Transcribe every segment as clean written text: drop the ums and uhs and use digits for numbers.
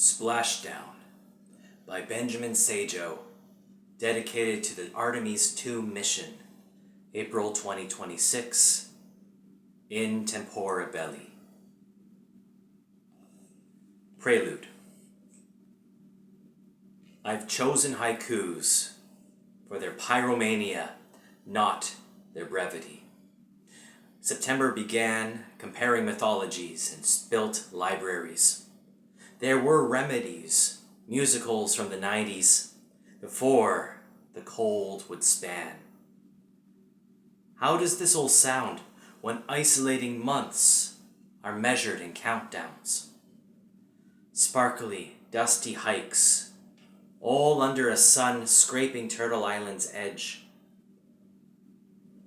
Splashdown by Benjamin Sajo, dedicated to the Artemis II mission, April 2026, in tempore belli. Prelude. I've chosen haikus for their pyromania, not their brevity. September began comparing mythologies and spilt libraries. There were remedies, musicals from the 90s, before the cold would span. How does this all sound when isolating months are measured in countdowns? Sparkly, dusty hikes, all under a sun scraping Turtle Island's edge.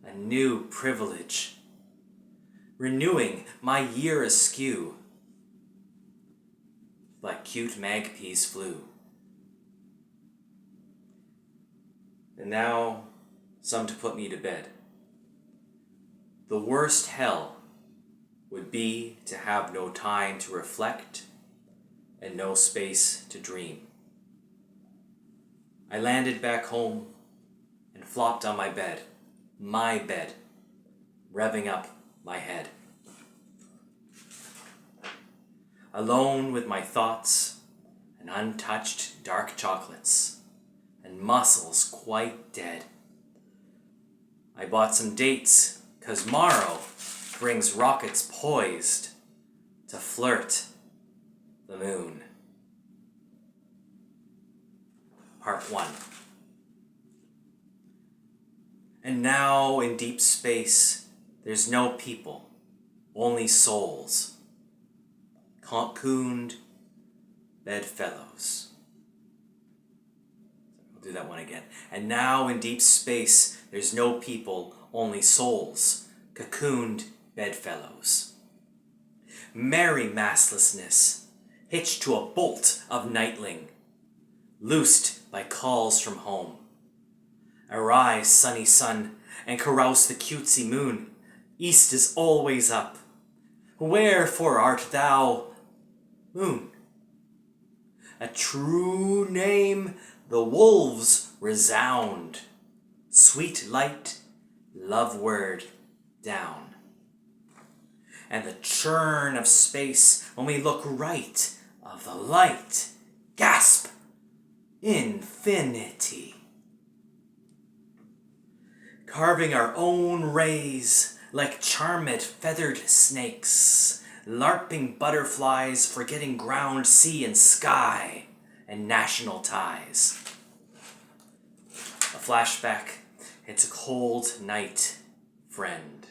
A new privilege, renewing my year askew, like cute magpies flew. And now, some to put me to bed. The worst hell would be to have no time to reflect and no space to dream. I landed back home and flopped on my bed, revving up my head. Alone with my thoughts and untouched dark chocolates and muscles quite dead. I bought some dates 'cause morrow brings rockets poised to flirt the moon. Part 1. And now in deep space, there's no people, only souls. Cocooned bedfellows. I'll do that one again. And now in deep space, there's no people, only souls. Cocooned bedfellows. Merry masslessness, hitched to a bolt of nightling, loosed by calls from home. Arise, sunny sun, and carouse the cutesy moon. East is always up. Wherefore art thou, moon? A true name the wolves resound. Sweet light, love word down. And the churn of space when we look right of the light. Gasp! Infinity. Carving our own rays like charmed feathered snakes, larping butterflies, forgetting ground, sea, and sky, and national ties. A flashback, it's a cold night, friend.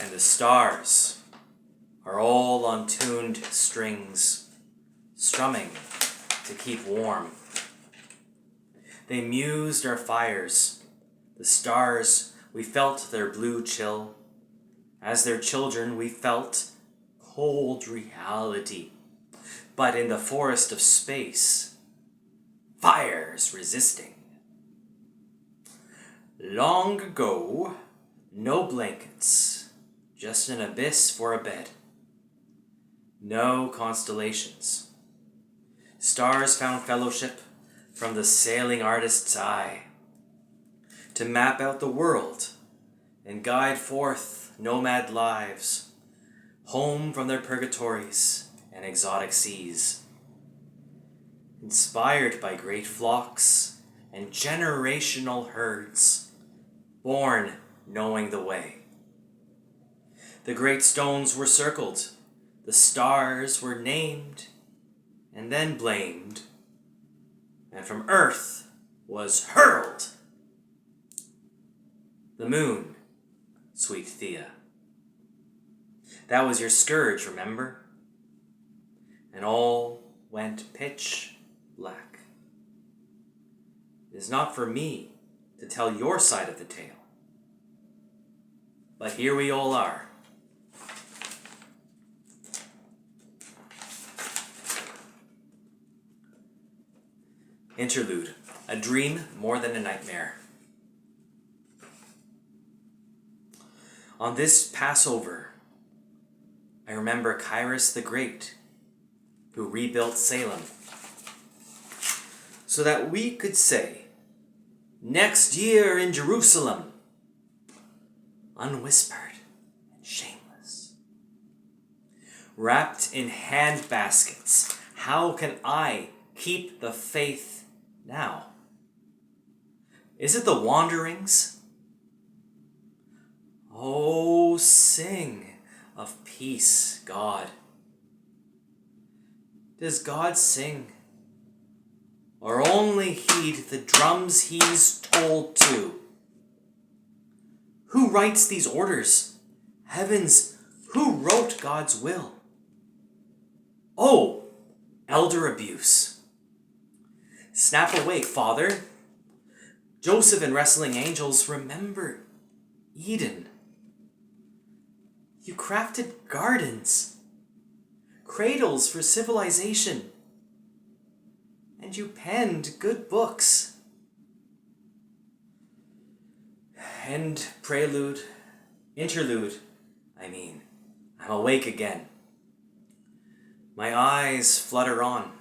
And the stars are all on tuned strings, strumming to keep warm. They mused our fires. The stars, we felt their blue chill. As their children, we felt cold reality. But in the forest of space, fires resisting. Long ago, no blankets, just an abyss for a bed. No constellations. Stars found fellowship from the sailing artist's eye to map out the world and guide forth nomad lives, home from their purgatories and exotic seas. Inspired by great flocks and generational herds, born knowing the way. The great stones were circled, the stars were named and then blamed, and from earth was hurled the moon, sweet Thea. That was your scourge, remember? And all went pitch black. It is not for me to tell your side of the tale. But here we all are. Interlude. A dream more than a nightmare. On this Passover, I remember Cyrus the Great, who rebuilt Salem, so that we could say, "Next year in Jerusalem," unwhispered and shameless. Wrapped in hand baskets, how can I keep the faith now? Is it the wanderings? Oh, sing of peace, God. Does God sing, or only heed the drums he's told to? Who writes these orders? Heavens, who wrote God's will? Oh, elder abuse. Snap awake, Father. Joseph and wrestling angels, remember Eden. You crafted gardens, cradles for civilization, and you penned good books. End prelude, interlude, I'm awake again. My eyes flutter on,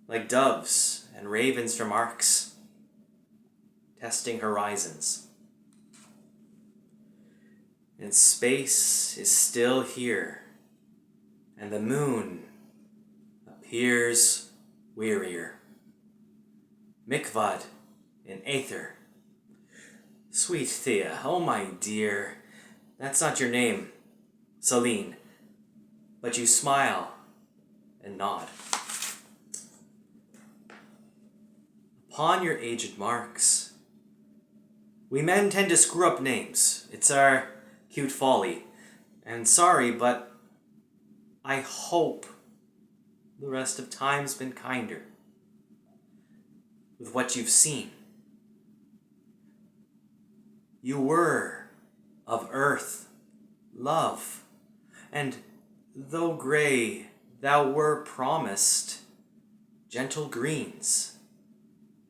like doves and ravens from arcs, testing horizons. And space is still here, and the moon appears wearier. Mikvad in Aether. Sweet Thea, oh my dear, that's not your name, Celine, but you smile and nod. Upon your aged marks, we men tend to screw up names. It's our cute folly. And sorry, but I hope the rest of time's been kinder with what you've seen. You were of earth, love, and though gray, thou were promised gentle greens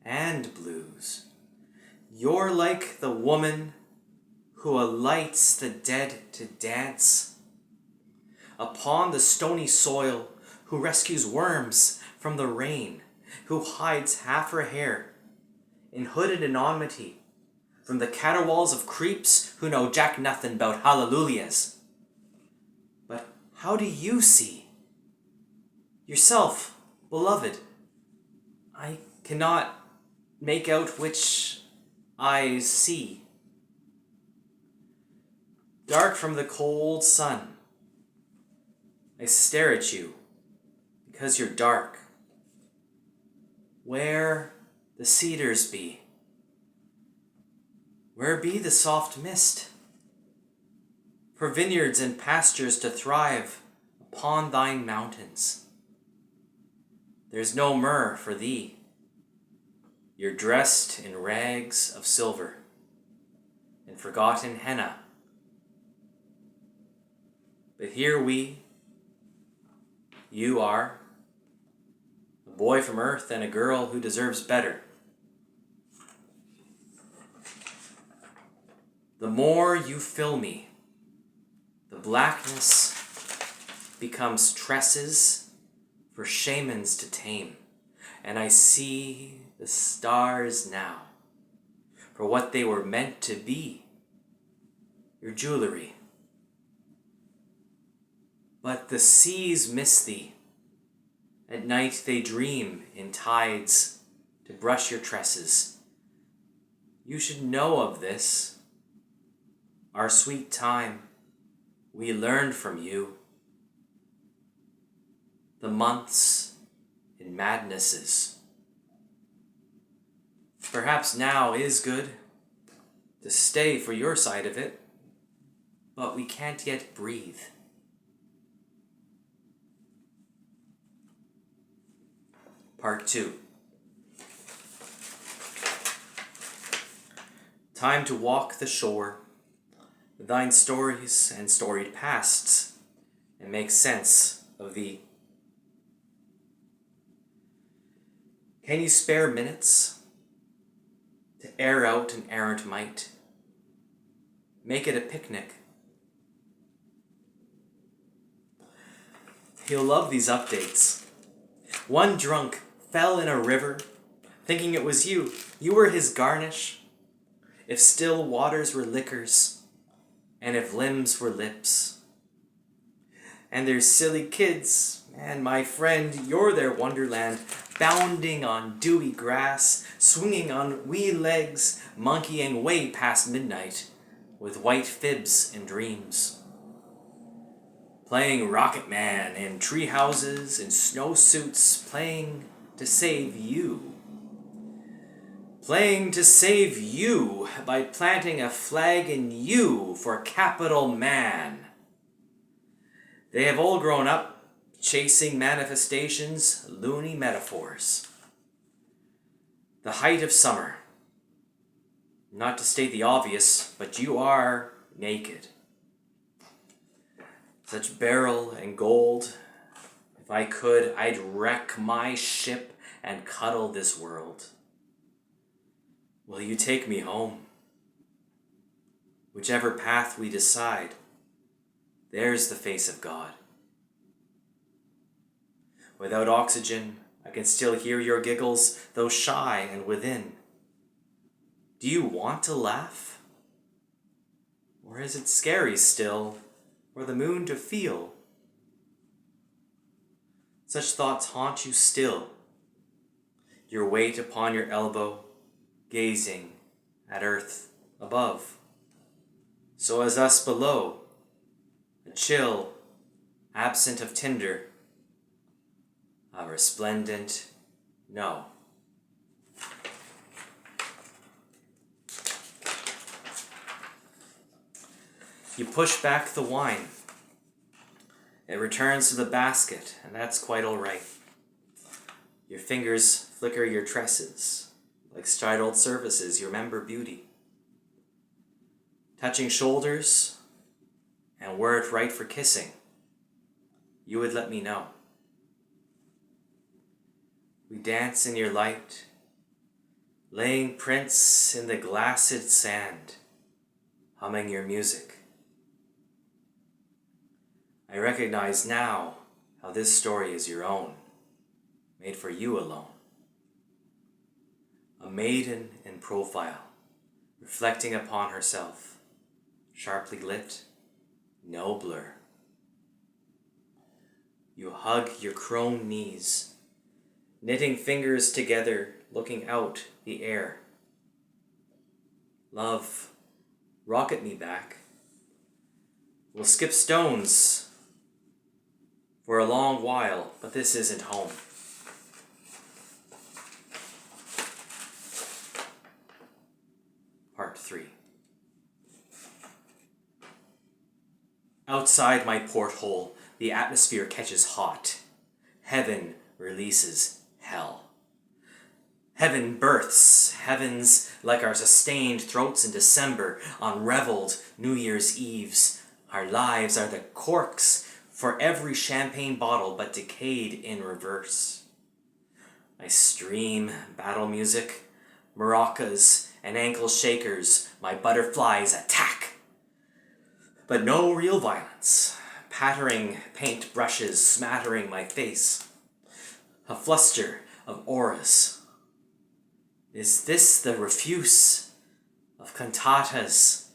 and blues. You're like the woman who alights the dead to dance upon the stony soil, who rescues worms from the rain, who hides half her hair in hooded anonymity from the caterwauls of creeps who know jack nothing 'bout hallelujahs. But how do you see yourself, beloved? I cannot make out which eyes see. Dark from the cold sun, I stare at you because you're dark. Where the cedars be, where be the soft mist? For vineyards and pastures to thrive upon thine mountains. There's no myrrh for thee. You're dressed in rags of silver and forgotten henna. But here you are, a boy from earth and a girl who deserves better. The more you fill me, the blackness becomes tresses for shamans to tame, and I see the stars now for what they were meant to be, your jewelry. But the seas miss thee. At night they dream in tides to brush your tresses. You should know of this. Our sweet time, we learned from you. The months in madnesses. Perhaps now is good to stay for your side of it, but we can't yet breathe. Part 2. Time to walk the shore, thine stories and storied pasts, and make sense of thee. Can you spare minutes to air out an errant might? Make it a picnic. You'll love these updates. One drunk fell in a river, thinking it was you. You were his garnish. If still waters were liquors, and if limbs were lips. And there's silly kids, and my friend, you're their wonderland, bounding on dewy grass, swinging on wee legs, monkeying way past midnight, with white fibs and dreams. Playing Rocket Man in tree houses, in snowsuits, playing to save you. Playing to save you by planting a flag in you for capital man. They have all grown up chasing manifestations, loony metaphors. The height of summer. Not to state the obvious, but you are naked. Such beryl and gold. If I could, I'd wreck my ship and cuddle this world. Will you take me home? Whichever path we decide, there's the face of God. Without oxygen, I can still hear your giggles, though shy and within. Do you want to laugh? Or is it scary still, for the moon to feel? Such thoughts haunt you still, your weight upon your elbow, gazing at earth above. So as us below, a chill, absent of tinder, a resplendent no. You push back the wine. It returns to the basket, and that's quite all right. Your fingers flicker your tresses. Like startled surfaces, you remember beauty. Touching shoulders, and were it right for kissing, you would let me know. We dance in your light, laying prints in the glassed sand, humming your music. I recognize now how this story is your own, made for you alone. A maiden in profile, reflecting upon herself, sharply lit, no blur. You hug your chrome knees, knitting fingers together, looking out the air. Love, rocket me back. We'll skip stones for a long while, but this isn't home. Part 3. Outside my porthole, the atmosphere catches hot. Heaven releases hell. Heaven births heavens like our sustained throats in December on reveled New Year's Eves. Our lives are the corks for every champagne bottle but decayed in reverse. I stream battle music, maracas, and ankle shakers. My butterflies attack. But no real violence. Pattering paint brushes smattering my face. A fluster of auras. Is this the refuse of cantatas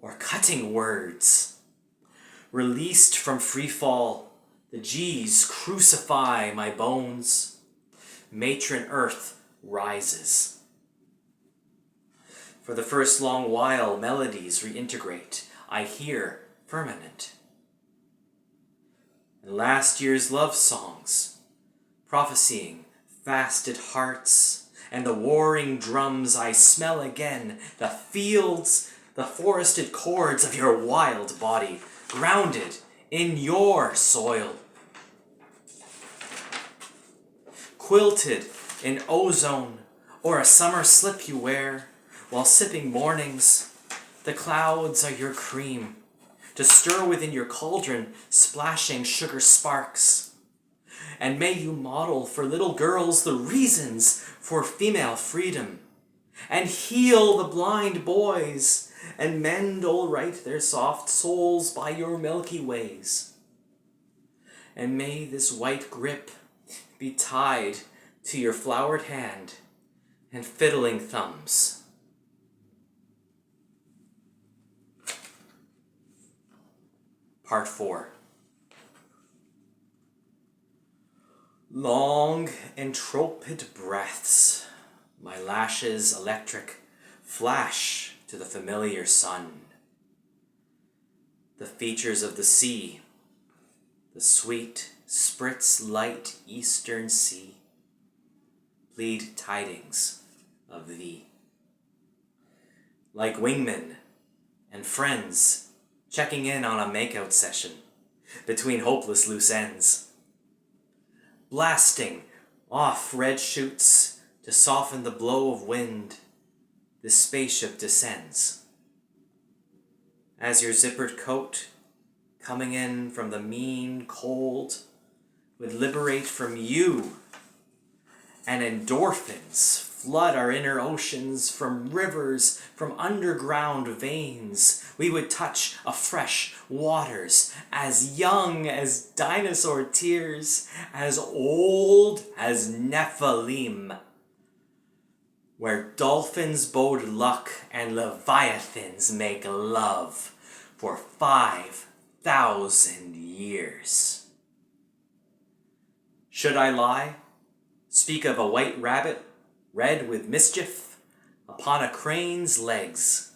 or cutting words? Released from free fall, the G's crucify my bones. Matron Earth rises. For the first long while, melodies reintegrate. I hear firmament. And last year's love songs, prophesying fasted hearts, and the warring drums I smell again, the fields, the forested chords of your wild body, grounded in your soil. Quilted in ozone, or a summer slip you wear, while sipping mornings, the clouds are your cream, to stir within your cauldron, splashing sugar sparks. And may you model for little girls the reasons for female freedom, and heal the blind boys, and mend all right their soft souls by your milky ways. and may this white grip be tied to your flowered hand and fiddling thumbs. Part 4. Long entropid breaths, my lashes electric, flash to the familiar sun. The features of the sea, the sweet, spritz light eastern sea, plead tidings of thee. Like wingmen and friends checking in on a makeout session between hopeless loose ends, blasting off red chutes to soften the blow of wind, this spaceship descends. As your zippered coat, coming in from the mean cold, would liberate from you, and endorphins flood our inner oceans from rivers, from underground veins. We would touch afresh waters, as young as dinosaur tears, as old as Nephilim, where dolphins bode luck and leviathans make love for 5,000 years. Should I lie? Speak of a white rabbit, red with mischief, upon a crane's legs.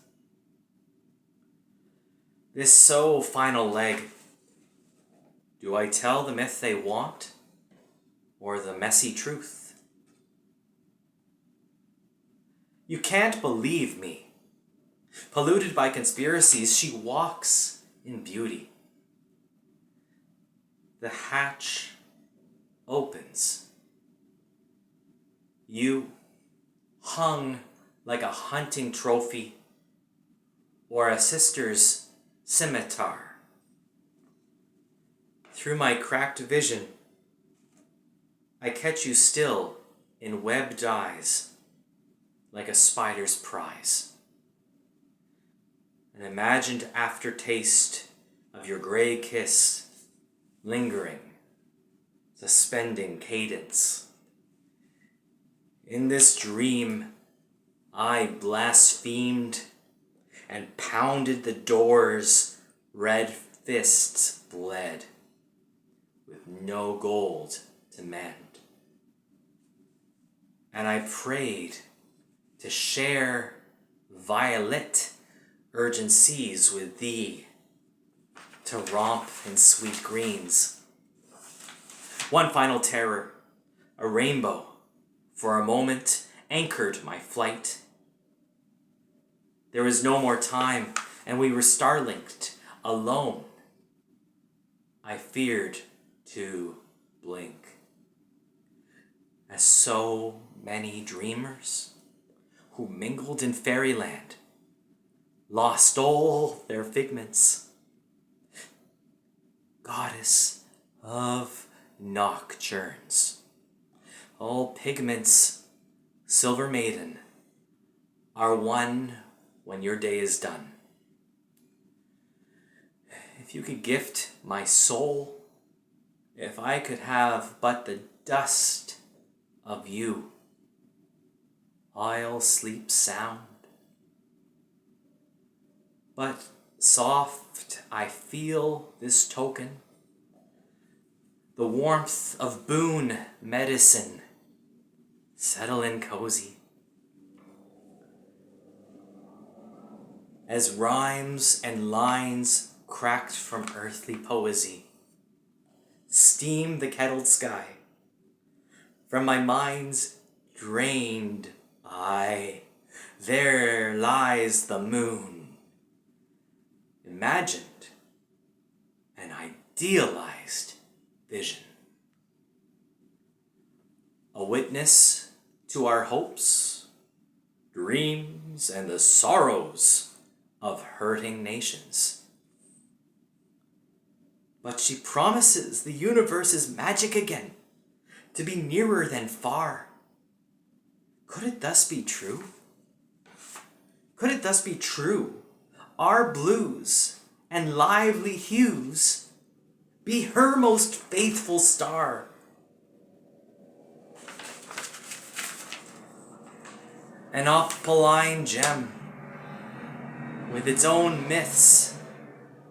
This so final leg, do I tell the myth they want, or the messy truth? You can't believe me. Polluted by conspiracies, she walks in beauty. The hatch opens. You, hung like a hunting trophy or a sister's scimitar. Through my cracked vision, I catch you still in webbed eyes, like a spider's prize. An imagined aftertaste of your gray kiss, lingering, suspending cadence. In this dream, I blasphemed and pounded the doors, red fists bled, with no gold to mend. And I prayed to share violet urgencies with thee, to romp in sweet greens. One final terror, a rainbow, for a moment anchored my flight. There was no more time, and we were star-linked, alone. I feared to blink. As so many dreamers who mingled in fairyland lost all their figments. Goddess of nocturnes, all pigments, silver maiden, are one when your day is done. If you could gift my soul, if I could have but the dust of you, I'll sleep sound. But soft I feel this token, the warmth of boon medicine. Settle in cozy. As rhymes and lines cracked from earthly poesy steam the kettled sky, from my mind's drained eye, there lies the moon, imagined an idealized vision. A witness to our hopes, dreams, and the sorrows of hurting nations. But she promises the universe is magic again, to be nearer than far. Could it thus be true? Could it thus be true? Our blues and lively hues be her most faithful star. An opaline gem with its own myths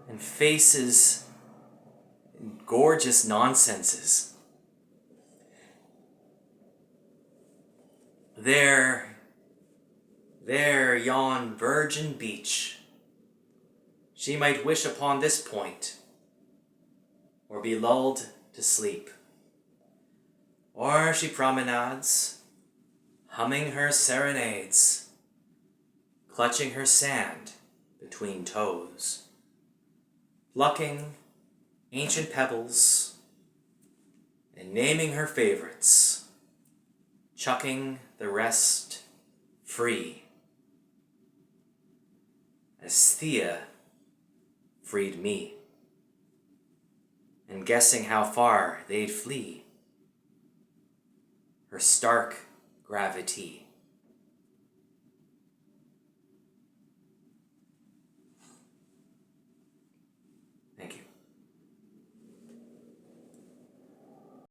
and faces and gorgeous nonsenses. There yon virgin beach, she might wish upon this point, or be lulled to sleep. Or she promenades, humming her serenades, clutching her sand between toes, plucking ancient pebbles, and naming her favorites, chucking the rest free, as Thea freed me, and guessing how far they'd flee, her stark gravity